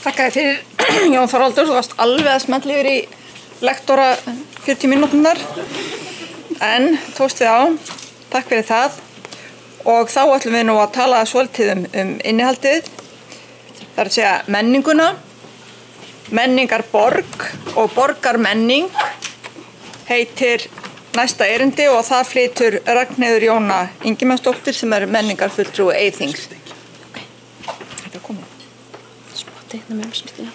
Þakka þér fyrir, Jón Þorvaldur, þú varst alveg að smella yfir í lektora 40 mínúturnar, en tókst þið á, takk fyrir það. Og þá ætlum við nú að tala svolítið um innihaldið, það er að segja menninguna, menningarborg og borgarmenning heitir næsta erindi og það flytur Ragnheiður Jóna Ingimarsdóttir sem er menningarfulltrúi Eyþings. Þetta er komið. Teikna með umsmyndina.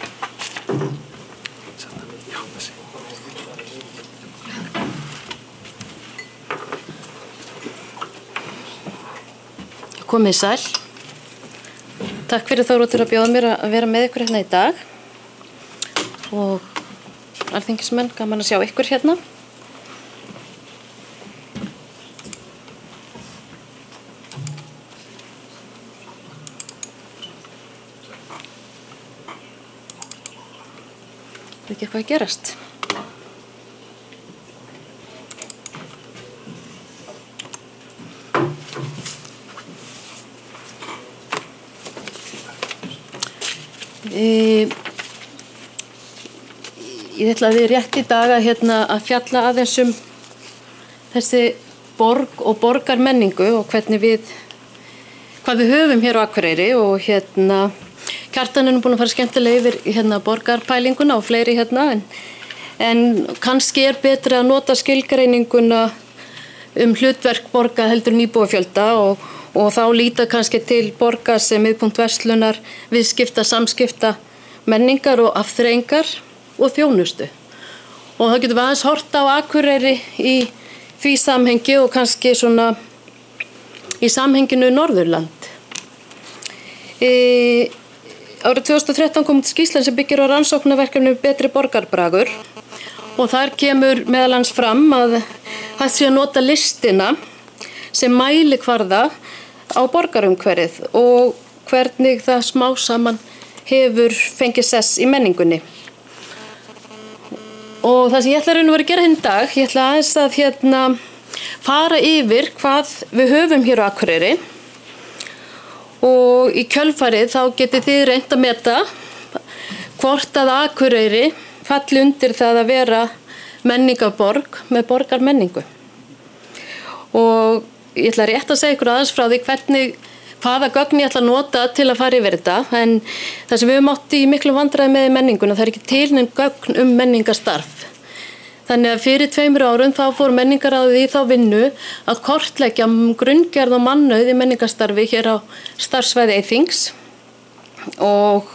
Komið sæl. Takk fyrir Þóroddur að bjóða mér að vera með ykkur hérna í dag. Og alþingismenn, gaman að sjá ykkur hérna. Ekki eitthvað að gerast. Ég ætlaði rétt í dag að fjalla aðeins þessi borg og borgarmenningu og hvað við höfum hér á Akureyri og Kjartan er nú búin að fara skemmtilega yfir borgarpælinguna og fleiri en kannski er betra að nota skilgreininguna hlutverk borga heldur en íbúafjölda og þá líta kannski til borga sem miðpunkt verslunar, viðskipta, samskipta, menningar og afþreyingar og þjónustu. Og það getum við aðeins horft á Akureyri í því samhengi og kannski svona í samhenginu Norðurland. Árið 2013 kom út skýrsla sem byggir á rannsóknarverkefni Betri borgarbragur og þar kemur meðal annars fram að hægt sé að nota listina sem mælikvarða á borgarumhverfið og hvernig það smá saman hefur fengið sess í menningunni. Og það sem ég ætla að vera að gera hérna í dag, ég ætla aðeins að fara yfir hvað við höfum hér á Akureyri. Og í kjölfarið þá getið þið reynt að meta hvort að Akureyri falli undir það að vera menningarborg með borgarmenningu. Og ég ætla rétt að segja ykkur aðeins frá því hvaða gögn ég ætla að nota til að fara yfir þetta, en það sem við höfum átt í miklu vandræði með menninguna, það er ekki til nein gögn menningarstarf. Þannig að fyrir 2 árum þá fór menningarráðið í þá vinnu að kortleggja grunngerð og mannauð í menningarstarfi hér á starfssvæði Eyþings og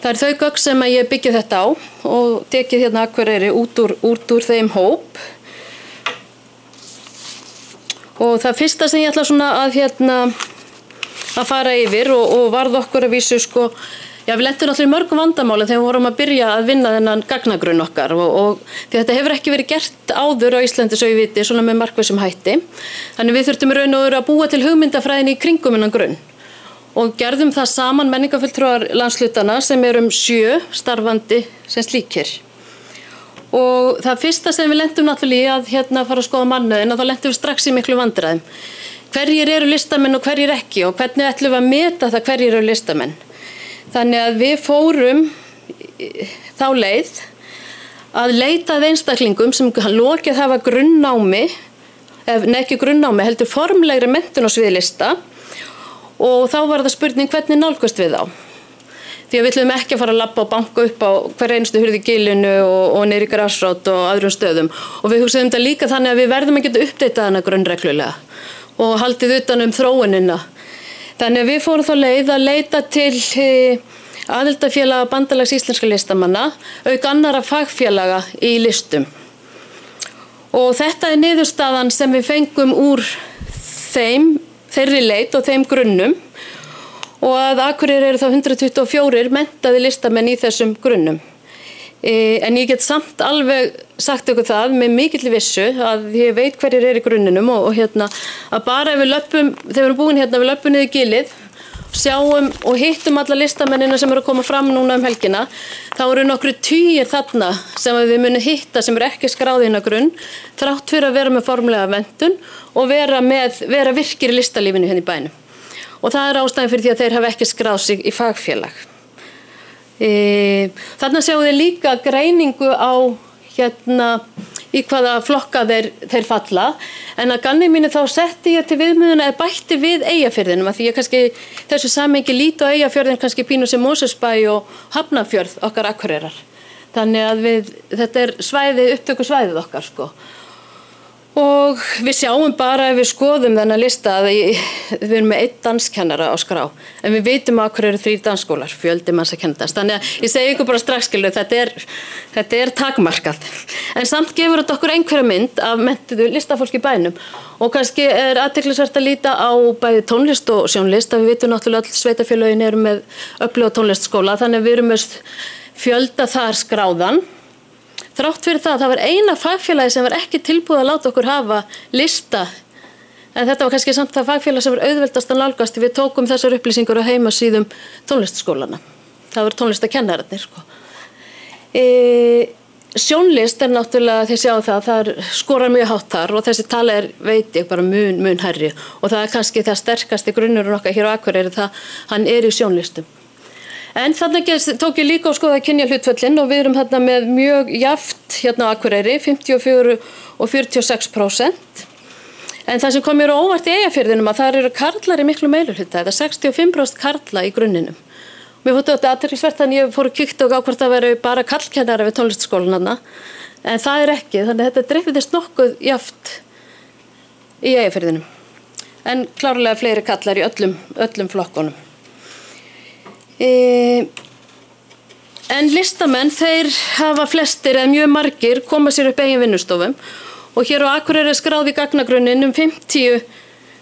það er þau gögn sem ég byggja þetta á og tekið Akureyri út úr þeim hóp. Og það fyrsta sem ég ætla svona að fara yfir og varð okkur að vísu við lentum náttúrulega í mörgum vandamálum þegar við vorum að byrja að vinna þennan gagnagrunn okkar og því þetta hefur ekki verið gert áður á Íslandi svo ég viti, svona með markvissum hætti. Þannig við þurftum í raun og veru að búa til hugmyndafræðin í kringum þennan grunn og gerðum það saman menningarfulltrúar landshlutana sem eru 7 starfandi sem slíkir. Og það fyrsta sem við lentum náttúrulega í að fara að skoða mannauðina, þá lentum við strax í miklu vandræðum. Hverjir eru listamenn og hverjir ekki og hvernig ætlum við að meta það hverjir eru listamenn. Þannig að við fórum þá leið að leita að einstaklingum sem lokið hafa grunnnámi, ekki grunnnámi, heldur formlegri menntun á sviði lista og þá var það spurning hvernig nálgast við þá. Því að við ætlum ekki að fara að labba og banka upp á hver einustu hurð í Gilinu og niður í Grasrót og öðrum stöðum og við hugsaðum þetta líka þannig að við verðum að geta uppdeitað hana grunnreglulega og haldið utan þróunina. Þannig að við fórum þá leið að leita til aðildarfélaga Bandalags íslenskra listamanna, auk annarra fagfélaga í listum. Og þetta er niðurstaðan sem við fengum úr þeirri leit og þeim grunnum og að Akureyri eru þá 124 menntaði listamenn í þessum grunnum. En ég get samt alveg sagt ykkur það með mikilli vissu að ég veit hverjir eru í grunninum og að bara ef við löppum, þegar við erum búin við löppum niður Gilið, sjáum og hittum alla listamennina sem eru að koma fram núna helgina, þá eru nokkru tugir þarna sem við munum hitta sem eru ekki skráð inn á grunn, þrátt fyrir að vera með formlega menntun og vera virkir í listalífinu hérna í bænum. Og það er ástæðan fyrir því að þeir hafa ekki skráð sig í fagfélag. Þarna sjáum við líka greiningu á í hvaða flokka þeir falla, en að gamni mínu þá setti ég til viðmiðuna eða bætti við Eyjafirðinum, að því ég kannski þessu samhengi líti á Eyjafjörðin kannski pínu sem Mosfellsbæ og Hafnarfjörð okkar Akureyrar. Þannig að þetta upptökusvæðið okkar sko. Og við sjáum bara ef við skoðum þennan lista að við erum með 1 danskennara á skrá, en við vitum að Akureyri 3 dansskólar, fjöldi manns að kenna dans. Þannig að ég segi ykkur bara strax, þetta er takmarkað. En samt gefur þetta okkur einhverja mynd af menntuðu listafólki í bænum. Og kannski er athyglisvert að líta á bæði tónlist og sjónlist, að við vitum náttúrulega öll sveitarfélögin eru með öfluga tónlistskóla, þannig að við erum með fjölda þar skráðan. Þrátt fyrir það var eina fagfélagi sem var ekki tilbúið að láta okkur hafa lista, en þetta var kannski samt það fagfélag sem var auðveldast að nálgast. Við tókum þessar upplýsingar á heimasíðum tónlistskólana. Það var tónlistakennararnir sko. Sjónlist er náttúrulega, þið sjáu það skorar mjög hátt þar og þessi tala veit ég bara mun hærri, og það er kannski það sterkasti grunnurinn okkar hér á Akureyri, hann er í sjónlistum. En þannig tók ég líka á skoða kynjahlutföllin og við erum þarna með mjög jafnt hérna á Akureyri, 54 og 46%. En það sem kom mér á óvart í Eyjafirðinum að það eru karlar í miklu meirihluta, það er 65% karla í grunninum. Mér fóttu þetta athyglisvert, þannig ég fór að kíkta og á hvort það veru bara karlkennara við tónlistskólanna, en það er ekki, þannig þetta dreifðist nokkuð jafnt í Eyjafirðinum. En klárlega fleiri karlar í öllum flokkunum. En listamenn, þeir hafa flestir eða mjög margir koma sér upp eigin vinnustofum og hér á Akureyri er skráð í gagnagrunnin 50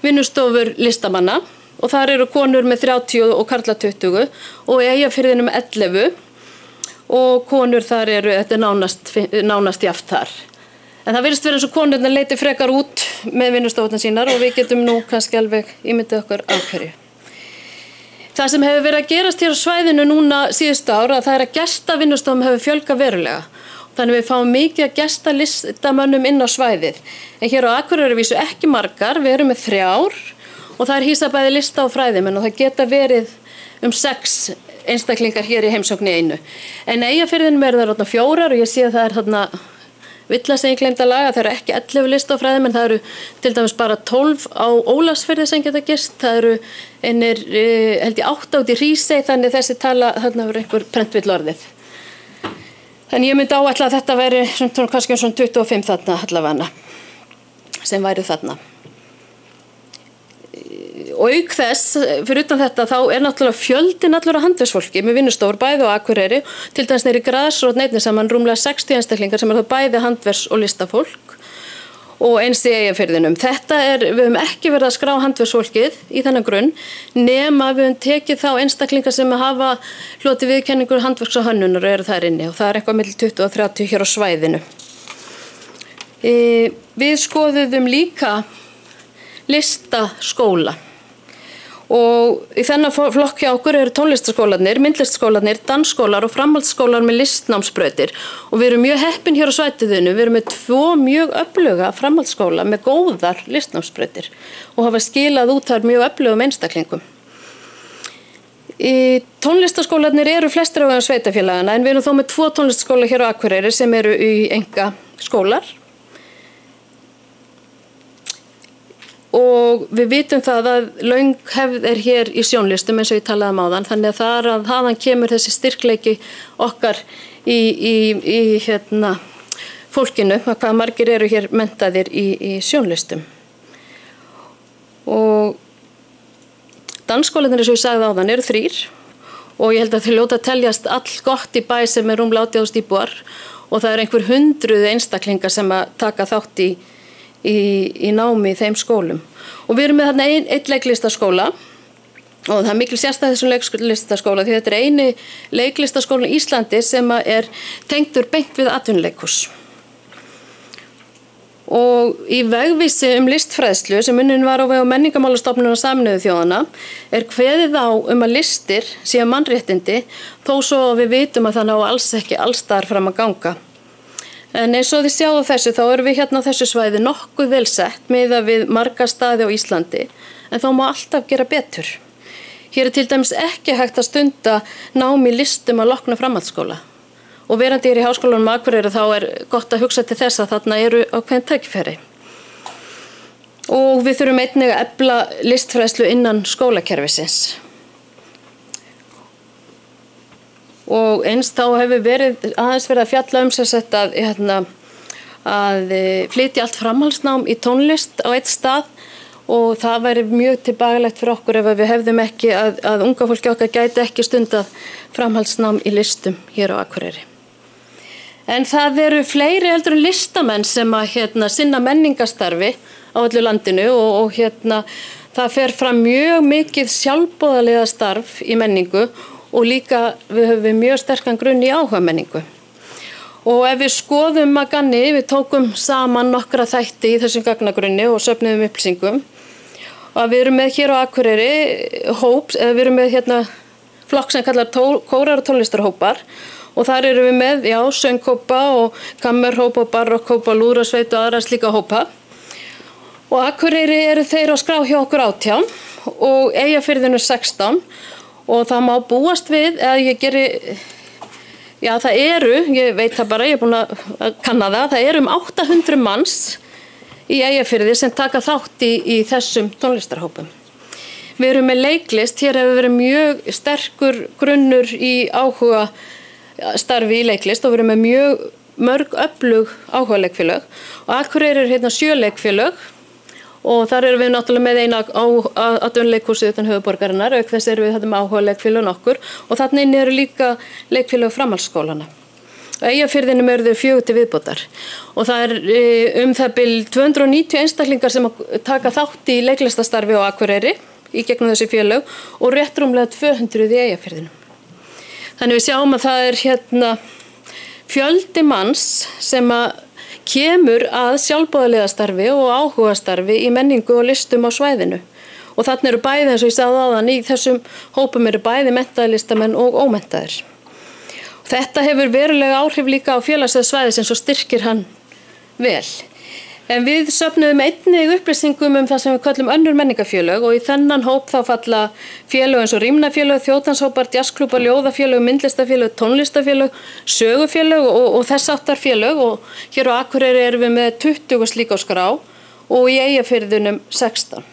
vinnustofur listamanna og þar eru konur með 30 og karla 20 og í Eyjafirðinum 11 og konur þar þetta er nánast jafnt þar. En það virðist vera eins og konurnar leiti frekar út með vinnustofurnar sínar og við getum nú kannski alveg ímyndið okkur af hverju. Það sem hefur verið að gerast hér á svæðinu núna síðustu ára, það er að gestavinnustofum hefur fjölgað verulega. Þannig við fáum mikið að gesalistamönnum inn á svæðið. En hér á Akureyri vísu ekki margar, við erum með 3 og það er hýsa bæði lista og fræðimenn og það geta verið 6 einstaklingar hér í heimsókn í einu. En Eyjafirðinum eru það 4 og ég sé að það er þarna villa sem ég gleymd að laga, það eru ekki 11 lista á fræðimenn, það eru til dæmis bara 12 á Ólafsfirði sem geta gist, það eru held ég 8 út í Hrísey, þannig þessi tala, þarna verður einhver prentvill orðið. Þannig ég myndi áætla að þetta væri kannski 25 þarna allavega sem væri þarna. Og auk þess, fyrir utan þetta, þá er náttúrulega fjöldin allur af handverksfólki með vinnustofur bæði á Akureyri, til dæmis neyri Grasrót neinni saman rúmlega 60 einstaklingar sem þá bæði handverks- og listafólk og eins í Eyjafirðinum. Við höfum ekki verið að skrá handverksfólkið í þennan grunn, nema við höfum tekið þá einstaklingar sem hafa hlotið viðurkenningu handverks og hönnunar og eru þar inni og það er eitthvað milli 20 og 30 hér á svæðinu. Við skoðuðum líka listaskóla. Og í þennan flokk hjá okkur eru tónlistaskólarnir, myndlistskólarnir, dansskólar og framhaldsskólar með listnámsbrautir. Og við erum mjög heppin hér á svæðinu, við erum með 2 mjög öfluga framhaldsskóla með góðar listnámsbrautir og hafa skilað út þar mjög öflugum einstaklingum. Tónlistaskólarnir eru flestir á vegum sveitarfélagana en við erum þó með 2 tónlistaskóla hér á Akureyri sem eru í einkaskólar. Og við vitum það að löng hefð er hér í sjónlistum eins og ég talaði áðan, þannig að þaðan kemur þessi styrkleiki okkar í fólkinu, að hvað margir eru hér menntaðir í sjónlistum. Og dansskólarnir, eins og ég sagði áðan, eru 3 og ég held að þeir ljóta að teljast all gott í bæ sem er rúmlega 80.000 íbúar og það er einhver 100 einstaklingar sem að taka þátt í námi í þeim skólum. Og við erum með þarna einn leiklistaskóla og það er mikil sérstæð þessum leiklistaskóla því þetta er eini leiklistaskóla í Íslandi sem er tengdur beint við atvinnuleikhús. Og í vegvísi listfræðslu sem unnin var á vegum Menningarmálastofnunar Sameinuðu þjóðanna er kveðið á að listir séu mannréttindi þó svo við vitum að það ná alls ekki allsstaðar fram að ganga. En eins og þið sjáu þessu, þá erum við hérna á þessu svæði nokkuð vel sett miðað við marga staði á Íslandi, en þá má alltaf gera betur. Hér til dæmis ekki hægt að stunda nám í listum að loknu framhaldsskóla. Og verandi í Háskólanum á Akureyri þá gott að hugsa til þess að þarna eru ákveðin tækifæri. Og við þurfum einnig að efla listfræðslu innan skólakerfisins. Og eins þá hefur aðeins verið að fjalla sem sagt að flytja allt framhaldsnám í tónlist á eitt stað og það væri mjög tilbagalegt fyrir okkur ef við hefðum ekki að unga fólki okkar gæti ekki stundað framhaldsnám í listum hér á Akureyri. En það eru fleiri heldur en listamenn sem að sinna menningarstarfi á öllu landinu og það fer fram mjög mikið sjálfboðaliða starf í menningu og líka við höfum mjög sterkan grunn í áhuga menningu. Og ef við skoðum að ganni, við tókum saman nokkra þætti í þessum gagnagrunni og söfnuðum upplýsingum. Og við erum með hér á Akureyri við erum með flokk sem kallar kórar og tónlistarhópar og þar erum við með, sönghópa og kammerhópa og barokkhópa, lúðrasveit og aðra slíka hópa. Og Akureyri eru þeir á skrá hjá okkur 18 og Eyjafirðinu 16 og það má búast við það eru, ég veit það bara, ég er búin að kanna það eru 800 manns í Eyjafirði sem taka þátt í þessum tónlistarhópum. Við erum með leiklist, hér hefur verið mjög sterkur grunnur í áhuga starfi í leiklist og við erum með mörg öflug áhuga leikfélög og Akureyri 7 leikfélög og þar erum við náttúrulega með eina atvinnuleikhúsið utan höfuðborgarinnar, auk þess erum við þetta með áhuga leikfélög nokkur og þarna inni eru líka leikfélög framhaldsskólana. Á Eyjafirðinum eru þau 4 til viðbótar og það það bil 290 einstaklingar sem taka þátt í leiklistastarfi á Akureyri í gegnum þessi félög og rétt rúmlega 200 í Eyjafirðinum. Þannig við sjáum að það fjöldi manns sem kemur að sjálfboðaliðastarfi og áhugastarfi í menningu og listum á svæðinu. Og þarna eru bæði, eins og ég sagði áðan, í þessum hópum eru bæði menntaðir listamenn og ómenntaðir. Þetta hefur verulega áhrif líka á félagssvið svæðisins og styrkir hann vel. En við söfnuðum einnig upplýsingum það sem við köllum önnur menningafélög og í þennan hóp þá falla félög eins og rýmnafélög, þjóðdanshópar, jazzklúbar, ljóðafélög, myndlistafélög, tónlistafélög, sögufélög og þess áttar félög og hér á Akureyri erum við með 20 slík á skrá og í Eyjafirðinum 16.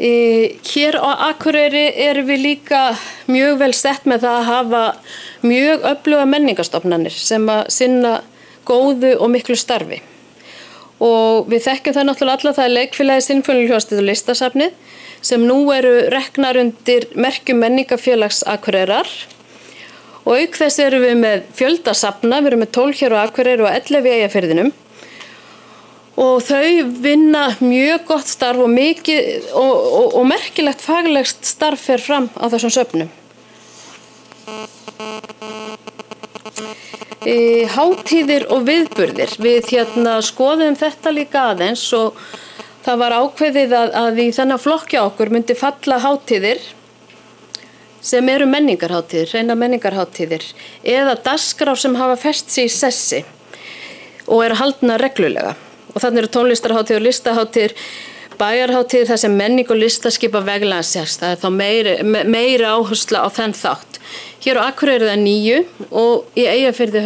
Hér á Akureyri erum við líka mjög vel sett með það að hafa mjög öfluga menningarstofnanir sem að sinna góðu og miklu starfi. Og við þekkjum það náttúrulega alla, það er Leikfélagið Sinfóníuhljómsveit og Listasafnið sem nú eru reknar undir merkjum Menningarfélags Akureyrar. Og auk þess erum við með fjölda safna, við erum með 12 hér á Akureyri og 11 í Eyjafirðinum. Og þau vinna mjög gott starf og mikið og merkilegt faglegt starf fer fram á þessum söfnum. Hátíðir og viðburðir. Við skoðum þetta líka aðeins og það var ákveðið að í þennan flokkja okkur myndi falla hátíðir sem eru menningarhátíðir, hreina menningarhátíðir eða dagskrár sem hafa fest sig í sessi og eru haldnar reglulega. Og þannig eru tónlistarhátíðir, listahátíðir, bæjarhátíðir þar sem menning og lista skipa veglega sérst. Það er þá meiri áhersla á þenn þátt. Hér á Akureyri er það 9 og í Eyjafirði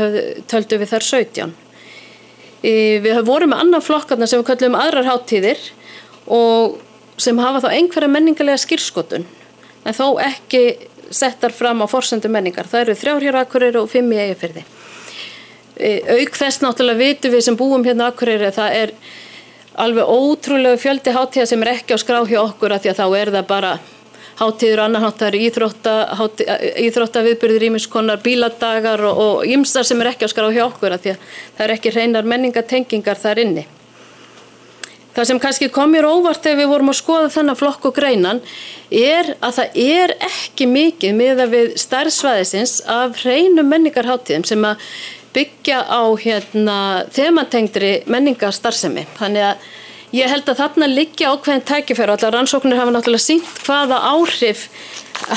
töldum við þar 17. Við vorum með annan flokkarna sem við köllum aðrar hátíðir og sem hafa þá einhverja menningarlega skírskotun en þó ekki settar fram á forsendum menningar. Það eru 3 hér á Akureyri og 5 í Eyjafirði. Auk þess náttúrulega vitum við sem búum hérna á Akureyri að það er alveg ótrúlega fjöldi hátíða sem ekki á skrá hjá okkur af því að þá það bara hátíður og annan hátíðar, íþróttaviðburðir, ýmiss konar bíladagar og ýmsar sem ekki á skrá hjá okkur af því að það ekki hreinar menningatengingar þar inni. Það sem kannski kom mér óvart þegar við vorum að skoða þennan flokk og greinan að það ekki mikið miðað við stærð svæðisins af hreinum menningarhátíðum sem að byggja á þematengdri menningarstarfsemi. Þannig að ég held að þarna liggja ákveðin tækifæri og allar rannsóknir hafa náttúrulega sýnt hvaða áhrif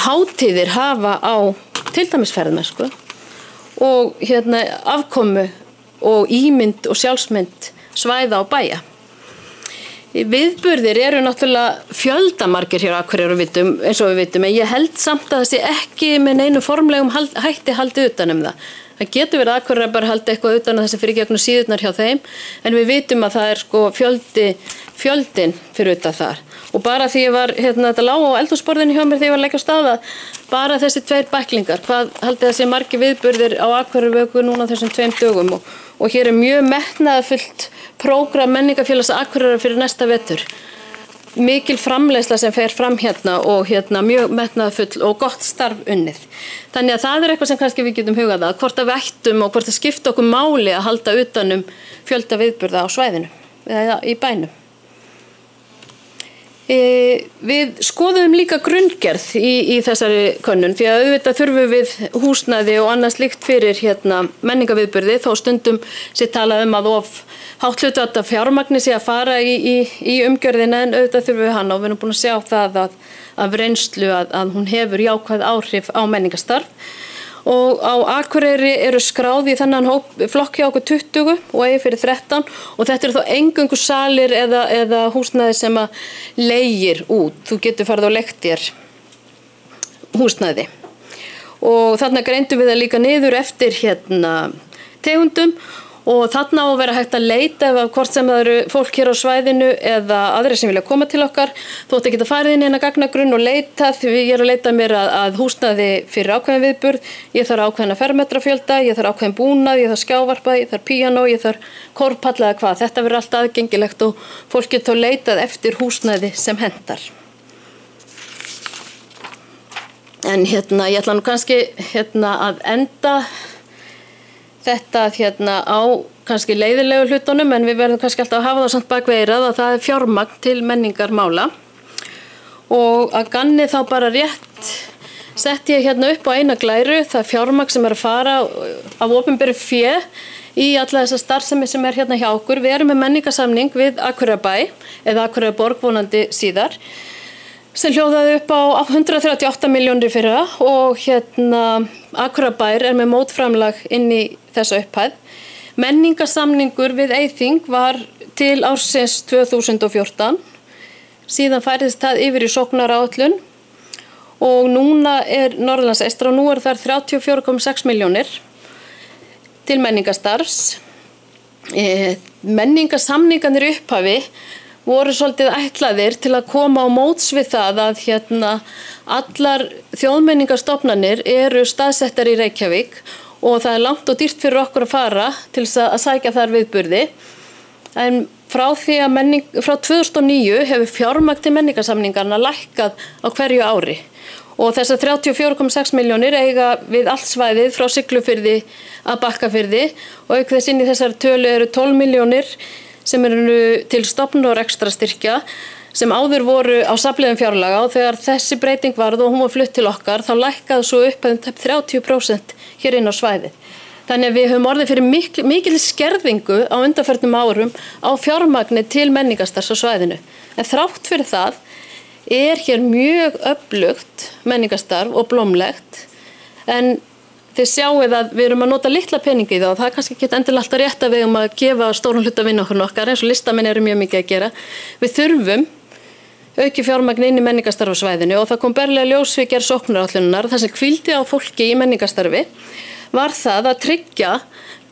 hátíðir hafa á til dæmis ferðamennsku og afkomu og ímynd og sjálfsmynd svæða og bæja. Viðburðir eru náttúrulega fjöldamargir hér á Akureyri eins og við vitum, en ég held samt að það sé ekki með neinu formlegum hætti haldið utan það. Það getur verið að Akureyri bara haldi eitthvað utan að þessi fyrir gegnum síðurnar hjá þeim, en við vitum að það sko fjöldin fyrir utan þar. Og bara því ég var, þetta lá á eldhúsborðinu hjá mér þegar ég var að leggja á stað að bara þessi 2 bæklingar, hvað haldið það sé margir viðburðir á Akureyri núna þessum 2 dögum og hér mjög metnaðarfullt prógram Menningarfélags Akureyrar fyrir næsta vetur. Mikil framleiðsla sem fer fram og mjög metnaðarfull og gott starf unnið. Þannig að það eitthvað sem kannski við getum hugað að hvort að við ættum og hvort það skipta okkur máli að halda utanum fjölda viðburða á svæðinu eða í bænum. Við skoðum líka grunngerð í þessari könnun því að auðvitað þurfum við húsnæði og annað slíkt fyrir menningarviðburði þó stundum sé talað að of hátt hlutfall af fjármagni sé að fara í umgjörðina en auðvitað þurfum við hana og við erum búin að sjá það af reynslu að hún hefur jákvæð áhrif á menningarstarf. Og á Akureyri eru skráð í þennan flokk hjá okkur 20 og eigi fyrir 13 og þetta þá eingöngu salir eða húsnæði sem að leigir út. Þú getur farið og leigt þér húsnæði. Og þarna greindum við það líka niður eftir tegundum og þarna á að vera hægt að leita ef hvort sem það eru fólk hér á svæðinu eða aðrir sem vilja koma til okkar. Þótt ekki að farið inn í eina gagnagrunn og leita því ég að leita mér að húsnæði fyrir ákveðin viðburð. Ég þarf ákveðina fermetrafjölda, ég þarf ákveðin búnað, ég þarf skjávarpa, ég þarf píanó, ég þarf korpalla eða hvað. Þetta verður allt aðgengilegt og fólk getur leitað eftir húsnæði sem hentar. En ég ætla nú kannski að enda þetta á kannski leiðilegu hlutunum en við verðum kannski alltaf að hafa það samt bak við eyrað að það fjármagn til menningarmála og að ganni þá bara rétt sett ég upp á eina glæru það fjármagn sem að fara af opinberu fé í alla þessa starfsemi sem hjá okkur. Við erum með menningarsamning við Akureyrarbæ eða Akureyrarborg vonandi síðar sem hljóðaði upp á 138 milljónir fyrra og Akureyrarbær með mótframlag inn í þessa upphæð. Menningarsamningur við Eyþing var til ársins 2014. Síðan færðist það yfir í sóknaráætlun og núna Norðurlands eystra og nú þar 34,6 milljónir til menningarstarfs. Menningarsamningarnir í upphafi voru svolítið ætlaðir til að koma á móts við það að allar þjóðmenningarstofnanir eru staðsettar í Reykjavík og það langt og dýrt fyrir okkur að fara til að sækja þar viðburði. En frá 2009 hefur fjármagn til menningarsamningarna lækkað á hverju ári og þessar 34,6 milljónir eiga við allt svæðið frá Siglufirði að Bakkafirði og auk þess inn í þessar tölu eru 12 milljónir sem eru til stofnun og rekstrarstyrkja sem áður voru á safnliðum fjárlaga og þegar þessi breyting varð og hún var flutt til okkar þá lækkaði svo upp 30% hér inn á svæðið. Þannig að við höfum orðið fyrir mikil skerðingu á undanförnum árum á fjármagni til menningarstarfs á svæðinu. En þrátt fyrir það hér mjög öflugt menningarstarf og blómlegt en þið sjáuð að við erum að nota litla peningi í það og það kannski ekki endilega alltaf rétt að við að gefa stóran hluta vinnu okkar eins og listamenn eru mjög mikið að gera. Við þurfum auki fjármagn inn í menningarstarf á svæðinu og það kom berlega ljós við gerð sóknaráætlunar þar sem hvíldi á fólki í menningarstarfi var það að tryggja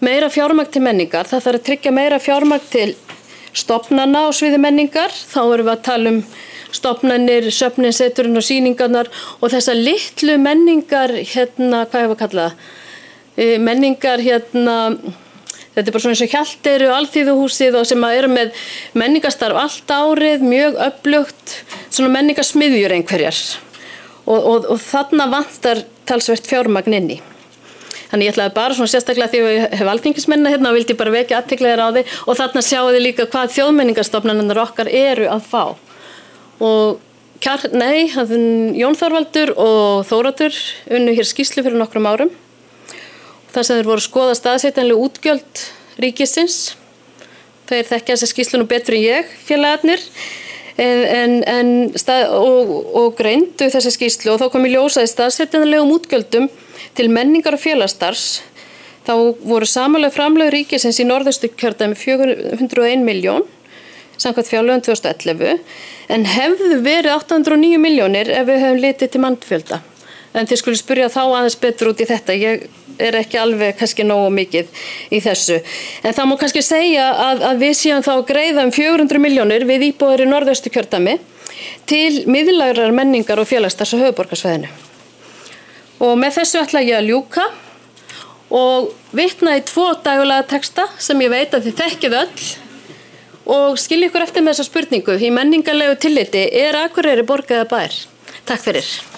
meira fjármagn til menningar. Það þarf að tryggja meira fjármagn til stofnana á sviði menningar. Þá erum við að tala stofnanir, söfnin, seturinn og sýningarnar og þessa litlu menningar, hvað hefur að kalla það? Menningar, þetta bara svona eins og Hjalteyri og Alþýðuhúsið og sem eru með menningarstarf allt árið, mjög öflugt, svona menningarsmiðjur einhverjar og þarna vantar talsvert fjármagn inn í. Þannig ég ætlaði bara svona sérstaklega því að ég hef alþingismennina og vildi bara vekja athygli á því og þarna sjáu þið líka hvað þjóðmenningarstofnanirnar okkar eru að fá. Og Jón Þorvaldur og Þóroddur unnu hér skýrslu fyrir nokkrum árum. Það sem þeir voru að skoða staðsetjanleg útgjöld ríkisins. Þeir þekkja þessa skýrslu nú betur en ég, félagarnir. Og greindu þessa skýrslu og þá kom í ljós að í staðsetjanlegum útgjöldum til menningar og félagsstarfs þá voru samanlega framlög ríkisins í Norðausturkjördæmi 401 milljón samkvæmt fjárlögum 2011 en hefðu verið 809 milljónir ef við höfum litið til mannfjölda. En þið skulle spyrja þá aðeins betur út í þetta. Ég er ekki alveg kannski nógu mikið í þessu. En það má kannski segja að við séum þá að greiða 400 milljónir við íbúar í Norðausturkjördæmi til miðlægrar menningar og félagsstarfs á höfuðborgarsvæðinu. Og með þessu ætla ég að ljúka og vitna í 2 dægulega texta sem ég veit að þið þekkið öll og skilja ykkur eftir með þessa spurningu. Í menningarlegu tilliti Akureyri borg eða bær? Takk fyrir.